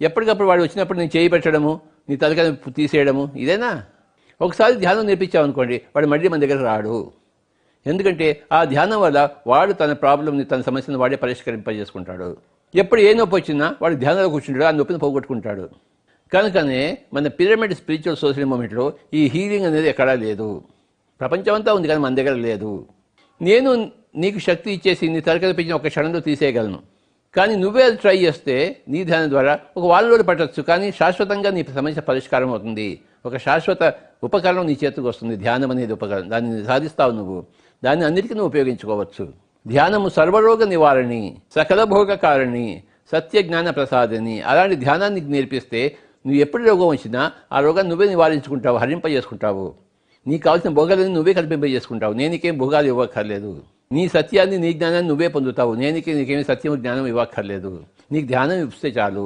ఎప్పటికప్పుడు వాడు వచ్చినప్పుడు నేను చేయి పెట్టడము, నీ తలకాయ తీసేయడము, ఇదేనా? ఒకసారి ధ్యానం నేర్పించామనుకోండి, వాడు మళ్ళీ మన దగ్గర రాడు. ఎందుకంటే ఆ ధ్యానం వల్ల వాడు తన ప్రాబ్లంని, తన సమస్యను వాడే పరిష్కరింపజేసుకుంటాడు. ఎప్పుడు ఏ నొప్పి వచ్చినా వాడు ధ్యానంలో కూర్చుంటాడు, ఆ నొప్పిని పోగొట్టుకుంటాడు. కనుకనే మన పిరమిడ్ స్పిరిచువల్ సోషల్ మూమెంట్లో ఈ హీలింగ్ అనేది ఎక్కడా లేదు. ప్రపంచమంతా ఉంది కానీ మన దగ్గర లేదు. నేను నీకు శక్తి ఇచ్చేసి నీ తలకాయ పెంచిన ఒక క్షణంలో తీసేయగలను. కానీ నువ్వే అది ట్రై చేస్తే నీ ధ్యానం ద్వారా ఒక వారం రోజులు పట్టచ్చు, కానీ శాశ్వతంగా నీ సమస్య పరిష్కారం అవుతుంది. ఒక శాశ్వత ఉపకరణం నీ చేతికి వస్తుంది. ధ్యానం అనేది ఉపకరణం, దాన్ని సాధిస్తావు నువ్వు. దాన్ని అన్నిటికీ నువ్వు ఉపయోగించుకోవచ్చు. ధ్యానము సర్వరోగ నివారణి, సకల భోగకారిణి, సత్య జ్ఞాన ప్రసాదిని. అలాంటి ధ్యానాన్ని నేర్పిస్తే నువ్వు ఎప్పుడు రోగం వచ్చినా ఆ రోగాన్ని నువ్వే నివారించుకుంటావు, హరింపజేసుకుంటావు. నీకు కావాల్సిన భోగాలని నువ్వే కల్పింపజేసుకుంటావు. నేనికేం భోగాలు ఇవ్వక్కర్లేదు. నీ సత్యాన్ని, నీ జ్ఞానాన్ని నువ్వే పొందుతావు. నేనికేమి సత్యము జ్ఞానం ఇవ్వక్కర్లేదు. నీకు ధ్యానం ఇస్తే చాలు.